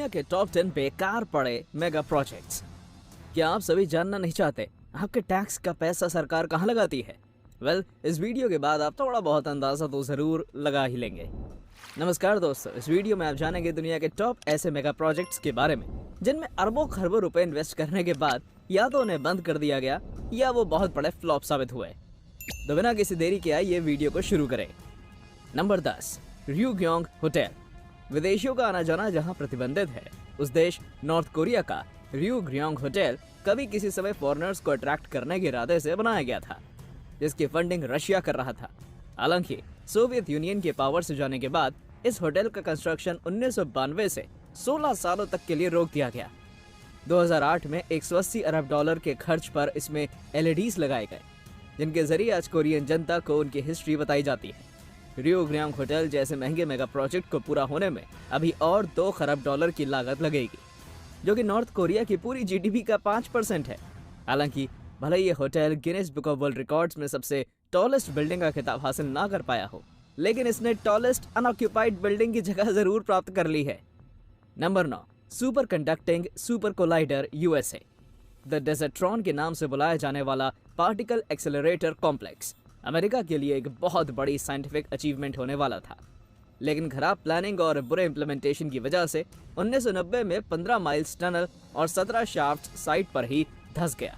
दुनिया के टॉप 10 बेकार पड़े मेगा प्रोजेक्ट्स। क्या आप सभी जानना नहीं चाहते आपके टैक्स का पैसा सरकार कहां लगाती है? इस वीडियो के बाद आप थोड़ा बहुत अंदाजा तो जरूर लगा ही लेंगे। नमस्कार दोस्तों, इस वीडियो में आप जानेंगे दुनिया के टॉप ऐसे मेगा प्रोजेक्ट्स के बारे में जिनमें अरबों खरबों रुपए इन्वेस्ट करने के बाद या तो उन्हें बंद कर दिया गया या वो बहुत बड़े फ्लॉप साबित हुए। तो बिना किसी देरी के आइए वीडियो को शुरू करें। Number 10, Ryugyong hotel. विदेशियों का आना जाना जहां प्रतिबंधित है, उस देश नॉर्थ कोरिया का र्यूग्योंग होटल कभी किसी समय फॉरेनर्स को अट्रैक्ट करने के इरादे से बनाया गया था, जिसकी फंडिंग रशिया कर रहा था। हालांकि सोवियत यूनियन के पावर से जाने के बाद इस होटल का कंस्ट्रक्शन 1992 से 16 सालों तक के लिए रोक दिया गया। 2008 में 180 अरब डॉलर के खर्च पर इसमें LEDs लगाए गए, जिनके जरिए आज कोरियन जनता को उनकी हिस्ट्री बताई जाती है। र्यूग्योंग होटल जैसे महंगे मेगा प्रोजेक्ट को पूरा होने में अभी और 2 खरब डॉलर की लागत लगेगी, जो कि नॉर्थ कोरिया की पूरी GDP का 5% है। हालांकि भले ये hotel Guinness book of world records में सबसे टॉलेस्ट बिल्डिंग का खिताब हासिल ना कर पाया हो, लेकिन इसने टॉलेस्ट अनऑक्यूपाइड बिल्डिंग की जगह जरूर प्राप्त कर ली है। Number 9, superconducting super collider USA। The Desertron के नाम से बुलाया जाने वाला पार्टिकल एक्सेलरेटर कॉम्प्लेक्स अमेरिका के लिए एक बहुत बड़ी साइंटिफिक अचीवमेंट होने वाला था, लेकिन खराब प्लानिंग और बुरे इम्प्लीमेंटेशन की वजह से 1990 में 15 माइल्स टनल और 17 शाफ्ट साइट पर ही धंस गया।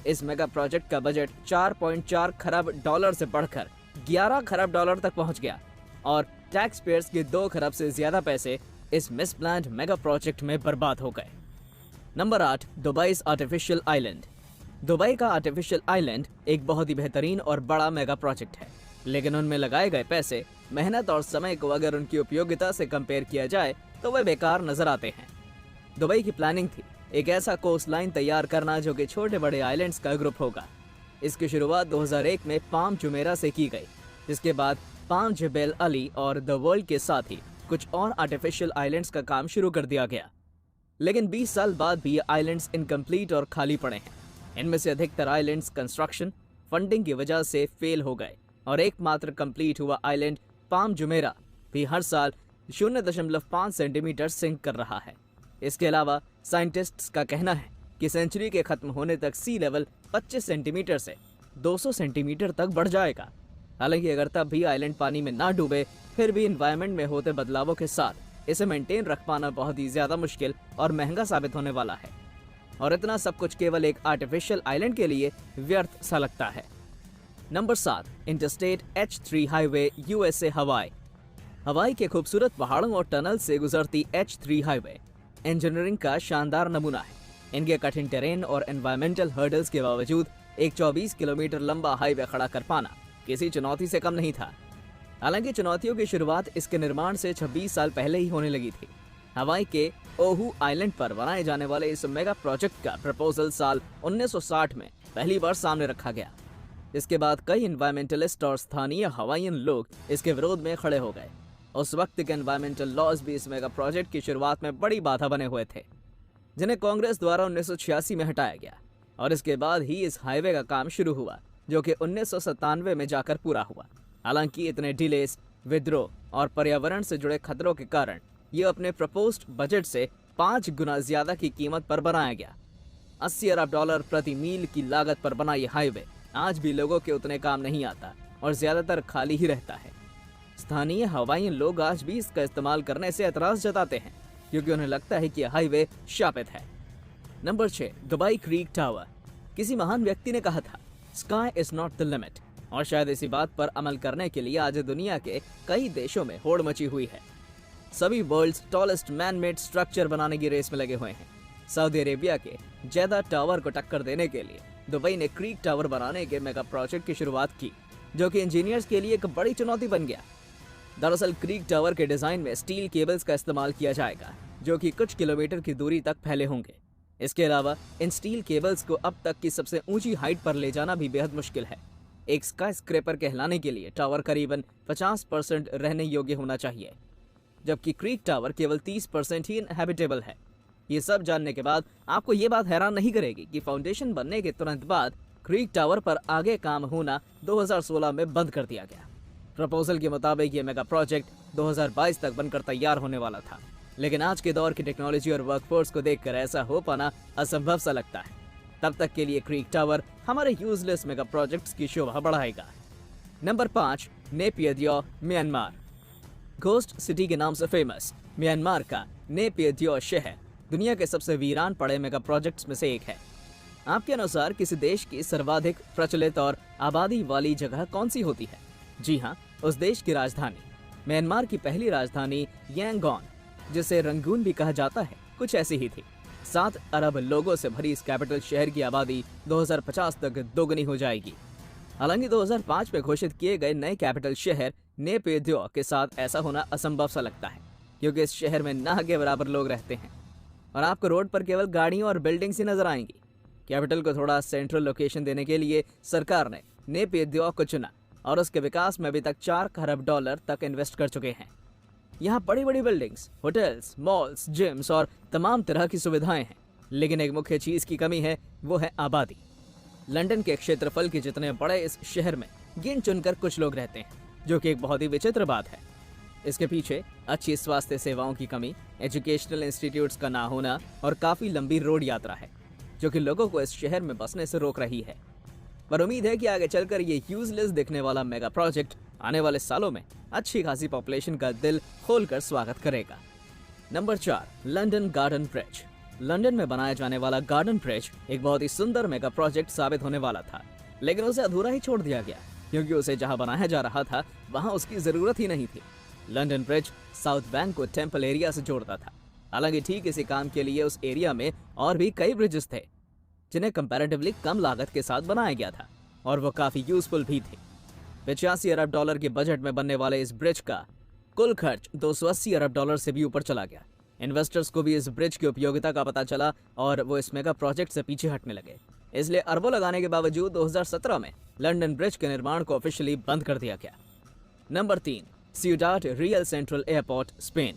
इस मेगा प्रोजेक्ट का बजट 4.4 खरब डॉलर से बढ़कर 11 खरब डॉलर तक पहुंच गया और टैक्स पेयर्स के 2 खरब से ज्यादा पैसे इस मिसप्लान्ड मेगा प्रोजेक्ट में बर्बाद हो गए। Number 8, Dubai artificial island. Dubai का आर्टिफिशियल आइलैंड एक बहुत ही बेहतरीन और बड़ा मेगा प्रोजेक्ट है, लेकिन उनमें लगाए गए पैसे, मेहनत और समय को अगर उनकी उपयोगिता से कंपेयर किया जाए तो वे बेकार नजर आते हैं। दुबई की प्लानिंग थी एक ऐसा कोस्ट लाइन तैयार करना जो कि छोटे बड़े आइलैंड्स का ग्रुप होगा। इसकी शुरुआत 2001 में पाम जुमेरा से की गई, जिसके बाद पाम जबेल अली और द वर्ल्ड के साथ ही कुछ और आर्टिफिशियल आइलैंड्स का काम शुरू कर दिया गया। लेकिन 20 साल बाद भी ये आइलैंड्स इनकम्प्लीट और खाली पड़े हैं। इनमें से अधिकतर आइलैंड्स कंस्ट्रक्शन फंडिंग की वजह से फेल हो गए और एकमात्र कंप्लीट हुआ आइलैंड पाम जुमेरा भी हर साल 0.5 सेंटीमीटर सिंक कर रहा है। इसके अलावा साइंटिस्ट्स का कहना है कि सेंचुरी के खत्म होने तक सी लेवल 25 सेंटीमीटर से 200 सेंटीमीटर तक बढ़ जाएगा। हालांकि अगर तब भी आइलैंड पानी में ना डूबे, फिर भी एनवायरनमेंट में होते बदलावों के साथ इसे मेंटेन रख पाना बहुत ही ज्यादा मुश्किल और महंगा साबित होने वाला है। और इतना सब कुछ केवल एक आर्टिफिशियल आइलैंड के लिए व्यर्थ सा लगता है। Number 7, interstate H3 highway USA हवाई। हवाई के खूबसूरत पहाड़ों और टनल से गुजरती H3 हाईवे इंजीनियरिंग का शानदार नमूना है। इनके कठिन टेरेन और एनवायरमेंटल हर्डल्स के बावजूद एक 24 किलोमीटर लंबा हाईवे खड़ा कर पाना किसी चुनौती से कम नहीं था। हालांकि चुनौतियों की शुरुआत इसके निर्माण से 26 साल पहले ही होने लगी थी। हवाई के ओहू आइलैंड पर बनाए जाने वाले इस मेगा प्रोजेक्ट का प्रपोजल साल 1960 में पहली बार सामने रखा गया। इसके बाद कई एनवायरमेंटलिस्ट और स्थानीय हवाईयन लोग इसके विरोध में खड़े हो गए। उस वक्त के एनवायरमेंटल लॉज भी इस मेगा प्रोजेक्ट की शुरुआत में बड़ी बाधा बने हुए थे, जिन्हें कांग्रेस द्वारा 1986 में हटाया गया और इसके बाद ही इस हाईवे का काम शुरू हुआ, जो कि 1997 में जाकर पूरा हुआ। हालांकि इतने डिलेस, विद्रोह और पर्यावरण से जुड़े खतरों के कारण ये अपने प्रपोज्ड बजट से 5 गुना ज्यादा की कीमत पर बनाया गया। 80 अरब डॉलर प्रति मील की लागत पर बना ये हाईवे आज भी लोगों के उतने काम नहीं आता और ज्यादातर खाली ही रहता है। स्थानीय हवाईयन लोग आज भी इसका इस्तेमाल करने से एतराज जताते हैं, क्योंकि उन्हें लगता है कि यह हाईवे शापित है। Number 6, Dubai creek tower. किसी महान व्यक्ति ने कहा था, sky is not the limit, और शायद इसी बात पर अमल करने के लिए आज दुनिया के कई देशों में होड़ मची हुई है। सभी world's tallest man made structure बनाने की रेस में लगे हुए हैं। सऊदी अरेबिया के जेदा टावर को टक्कर देने के लिए दुबई ने क्रीक टावर बनाने के मेगा प्रोजेक्ट की शुरुआत की, जो कि इंजीनियर्स के लिए एक बड़ी चुनौती बन गया। दरअसल क्रीक टावर के डिजाइन में स्टील केबल्स का इस्तेमाल किया जाएगा, जो कि कुछ किलोमीटर की दूरी तक फैले होंगे। इसके अलावा इन स्टील केबल्स को अब तक की सबसे ऊंची हाइट पर ले जाना भी बेहद मुश्किल है। एक स्काई स्क्रेपर कहलाने के लिए टावर करीबन 50% रहने योग्य होना चाहिए, जबकि क्रीक टावर केवल 30% ही इनहैबिटेबल है। ये सब जानने के बाद आपको ये बात हैरान नहीं करेगी कि फाउंडेशन बनने के तुरंत बाद क्रीक टावर पर आगे काम होना 2016 में बंद कर दिया गया। प्रपोजल के मुताबिक ये मेगा प्रोजेक्ट 2022 तक बनकर तैयार होने वाला था, लेकिन आज के दौर की टेक्नोलॉजी और वर्कफोर्स को देखकर ऐसा हो पाना असंभव सा लगता है। तब तक के लिए क्रीक टावर हमारे यूजलेस मेगा प्रोजेक्ट्स की शोभा बढ़ाएगा। नंबर 5, नेपियर द्यो, म्यांमार। घोस्ट सिटी के नाम से फेमस म्यांमार का नेपियर द्यो शहर दुनिया के सबसे वीरान पड़े मेगा प्रोजेक्ट्स में से एक है। आपके अनुसार किसी देश की सर्वाधिक प्रचलित और आबादी वाली जगह कौन सी होती है? जी हाँ, उस देश की राजधानी। म्यांमार की पहली राजधानी यांगोन, जिसे रंगून भी कहा जाता है, कुछ ऐसी ही थी। 7 अरब लोगों से भरी इस कैपिटल शहर की आबादी 2050 तक दोगुनी हो जाएगी। हालांकि 2005 में घोषित किए गए नए कैपिटल शहर नेपियर द्यो के साथ ऐसा होना असंभव सा लगता है, क्योंकि इस शहर में ना के बराबर लोग रहते हैं और आपको रोड पर केवल गाड़ियां और बिल्डिंग्स ही नजर आएंगी। कैपिटल को थोड़ा सेंट्रल लोकेशन देने के लिए सरकार ने नेपियर द्यो को चुना और उसके विकास में अभी तक 4 खरब डॉलर तक इन्वेस्ट कर चुके हैं। यहाँ बड़ी बड़ी बिल्डिंग्स, होटल्स, मॉल्स, जिम्स और तमाम तरह की सुविधाएं हैं, लेकिन एक मुख्य चीज की कमी है, वो है आबादी। लंदन के क्षेत्रफल के जितने बड़े इस शहर में गिन चुनकर कुछ लोग रहते हैं, जो कि एक बहुत ही विचित्र बात है। इसके पीछे अच्छी स्वास्थ्य सेवाओं की कमी, एजुकेशनल इंस्टीट्यूट्स का ना होना और काफी लंबी रोड यात्रा है, जो कि लोगों को इस शहर में बसने से रोक रही है। पर उम्मीद है कि आगे चलकर ये यूजलेस दिखने वाला मेगा प्रोजेक्ट आने वाले सालों में अच्छी खासी पॉपुलेशन का दिल खोलकर स्वागत करेगा। Number 4, London garden bridge. London में बनाया जाने वाला गार्डन ब्रिज एक बहुत ही सुंदर मेगा प्रोजेक्ट साबित होने वाला था, लेकिन उसे अधूरा ही छोड़ दिया गया, क्योंकि उसे जहां बनाया जा रहा था वहां उसकी जरूरत ही नहीं थी। लंदन ब्रिज साउथ बैंक को टेम्पल एरिया से जोड़ता था। हालांकि ठीक इसी काम के लिए उस एरिया में और भी कई ब्रिजेस थे, जिन्हें कंपैरेटिवली कम लागत के साथ बनाया गया था और वो काफी यूजफुल भी थे। 85 अरब डॉलर के बजट में बनने वाले इस ब्रिज का कुल खर्च 280 अरब डॉलर से भी ऊपर चला गया। इन्वेस्टर्स को भी इस ब्रिज की उपयोगिता का पता चला और वो इस मेगा प्रोजेक्ट से पीछे हटने लगे। इसलिए अरबों लगाने के बावजूद 2017 में लंदन ब्रिज के निर्माण को ऑफिशियली बंद कर दिया गया। Number 3, Ciudad Real Central Airport, Spain.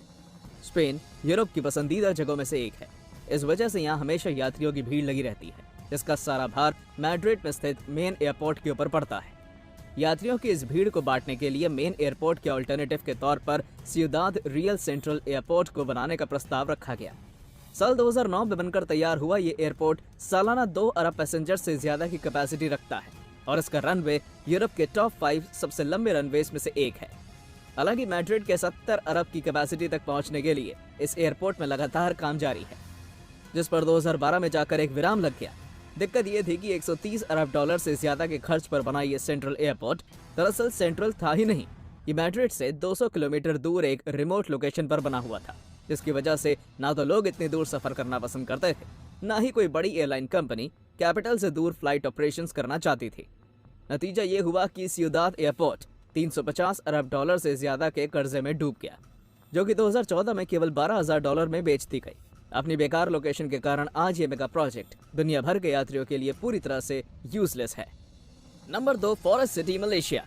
Spain Europe की पसंदीदा जगहों में से एक है। इस वजह से यहाँ हमेशा यात्रियों की भीड़ लगी रहती है, जिसका सारा भार मैड्रिड में स्थित मेन एयरपोर्ट के ऊपर पड़ता है। यात्रियों की इस भीड़ को बांटने के लिए मेन एयरपोर्ट के अल्टरनेटिव के तौर पर सिउडाड रियल सेंट्रल एयरपोर्ट को बनाने का प्रस्ताव रखा गया। साल 2009 में बनकर तैयार हुआ ये एयरपोर्ट सालाना 2 अरब पैसेंजर से ज्यादा की कैपेसिटी रखता है और इसका रनवे यूरोप के टॉप 5 सबसे लंबे रनवेज में से एक है। हालांकि मैड्रिड के 70 अरब की कैपेसिटी तक पहुंचने के लिए इस एयरपोर्ट में लगातार काम जारी है, जिस पर 2012 में जाकर एक विराम लग गया। दिक्कत ये थी कि 130 अरब डॉलर से ज्यादा के खर्च पर बना ये सेंट्रल एयरपोर्ट दरअसल सेंट्रल था ही नहीं। ये मैड्रिड से 200 किलोमीटर दूर एक रिमोट लोकेशन पर बना हुआ था, जिसकी वजह से ना तो लोग इतनी दूर सफर करना पसंद करते थे, ना ही कोई बड़ी एयरलाइन कंपनी कैपिटल से दूर फ्लाइट ऑपरेशंस करना चाहती थी। नतीजा ये हुआ कि सिउडाड एयरपोर्ट 350 अरब डॉलर से ज्यादा के कर्जे में डूब गया, जो कि 2014 में केवल 12,000 डॉलर में बेच दी गई। अपनी बेकार लोकेशन के कारण आज ये मेगा प्रोजेक्ट दुनिया भर के यात्रियों के लिए पूरी तरह से यूजलेस है। Number 2, forest city, Malaysia.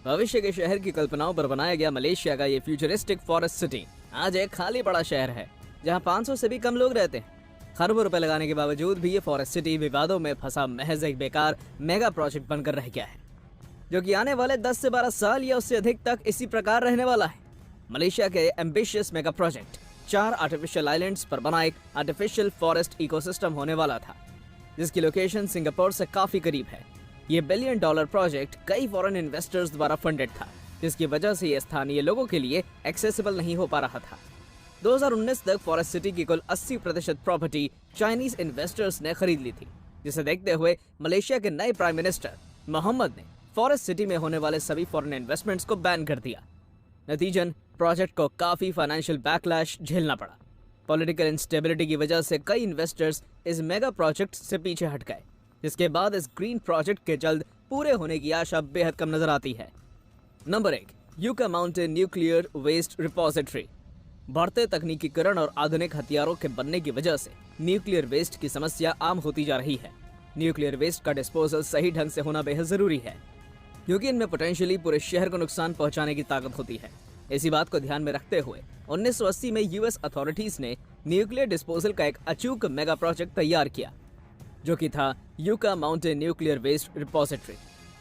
भविष्य के शहर की कल्पनाओं पर बनाया गया मलेशिया का ये फ्यूचरिस्टिक फॉरेस्ट सिटी आज एक खाली पड़ा शहर है, जहां 500 से भी कम लोग रहते हैं। खरबों रुपए लगाने के बावजूद भी ये फॉरेस्ट सिटी विवादों में फंसा महज एक बेकार मेगा प्रोजेक्ट बनकर रह गया है, जो कि आने वाले 10 से 12 साल या उससे अधिक तक इसी प्रकार रहने वाला है। मलेशिया के ambitious mega project 4 artificial islands पर बना एक आर्टिफिशियल फॉरेस्ट इकोसिस्टम होने वाला था, जिसकी लोकेशन सिंगापुर से काफी करीब है। ये $1 बिलियन प्रोजेक्ट कई फॉरेन इन्वेस्टर्स द्वारा फंडेड था, जिसकी वजह से ये स्थानीय लोगों के लिए एक्सेसिबल नहीं हो पा रहा था। 2019 तक फॉरेस्ट सिटी की कुल 80% प्रॉपर्टी चाइनीज इन्वेस्टर्स ने खरीद ली थी, जिसे देखते हुए मलेशिया के नए प्राइम मिनिस्टर मोहम्मद ने फॉरेस्ट सिटी में होने वाले सभी फॉरेन इन्वेस्टमेंट्स को बैन कर दिया। नतीजन प्रोजेक्ट को काफी फाइनेंशियल बैकलैश झेलना पड़ा। पॉलिटिकल इंस्टेबिलिटी की वजह से कई इन्वेस्टर्स इस मेगा प्रोजेक्ट से पीछे हट गए, जिसके बाद इस ग्रीन प्रोजेक्ट के जल्द पूरे होने की आशा बेहद कम नजर आती है। Number 1, Yucca Mountain nuclear waste repository. बढ़ते तकनीकीकरण और आधुनिक हथियारों के बनने की वजह से न्यूक्लियर वेस्ट की समस्या आम होती जा रही है। न्यूक्लियर वेस्ट का डिस्पोजल सही ढंग से होना बेहद जरूरी है, क्योंकि इनमें पोटेंशियली पूरे शहर को नुकसान पहुंचाने की ताकत होती है। इसी बात को ध्यान में रखते हुए 1980 में यूएस अथॉरिटीज ने न्यूक्लियर डिस्पोजल का एक अचूक मेगा प्रोजेक्ट तैयार किया, जो कि था Yucca Mountain nuclear waste repository.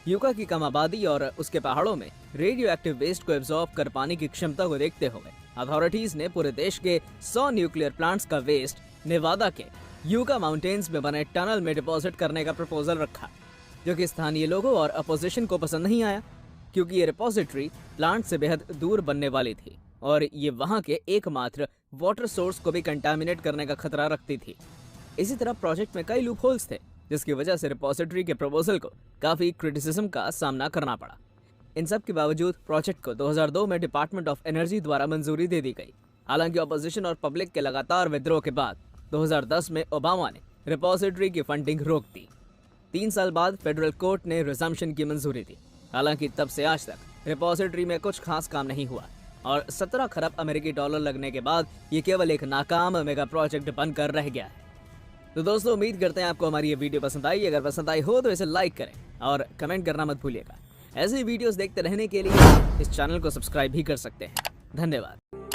Yucca की कम आबादी और उसके पहाड़ों में रेडियो एक्टिव वेस्ट को एब्जॉर्ब कर पाने की क्षमता को देखते हुए अथॉरिटीज ने पूरे देश के 100 न्यूक्लियर प्लांट्स का वेस्ट नेवादा के यूका माउंटेन्स में बने टनल में डिपॉजिट करने का प्रपोजल रखा, जो कि स्थानीय लोगों और अपोजिशन को पसंद नहीं आया, क्योंकि ये रिपोजिटरी प्लांट से बेहद दूर बनने वाली थी और ये वहां के एकमात्र वाटर सोर्स को भी कंटामिनेट करने का खतरा रखती थी। इसी तरह प्रोजेक्ट में कई लूप होल्स थे, जिसकी वजह से रिपोजिटरी के प्रपोजल को काफी क्रिटिसिज्म का सामना करना पड़ा। इन सब के बावजूद प्रोजेक्ट को 2002 में डिपार्टमेंट ऑफ एनर्जी द्वारा मंजूरी दे दी गई। हालांकि अपोजिशन और पब्लिक के लगातार विद्रोह के बाद 2010 में ओबामा ने रिपोजिटरी की फंडिंग रोक दी। 3 साल बाद फेडरल कोर्ट ने रिजम्पशन की मंजूरी दी। हालांकि तब से आज तक रिपोजिटरी में कुछ खास काम नहीं हुआ और 17 खरब अमेरिकी डॉलर लगने के बाद ये केवल एक नाकाम मेगा प्रोजेक्ट बनकर रह गया है। तो दोस्तों, उम्मीद करते हैं आपको हमारी ये वीडियो पसंद आई। अगर पसंद आई हो तो इसे लाइक करें और कमेंट करना मत भूलिएगा। ऐसी वीडियोस देखते रहने के लिए आप इस चैनल को सब्सक्राइब भी कर सकते हैं। धन्यवाद।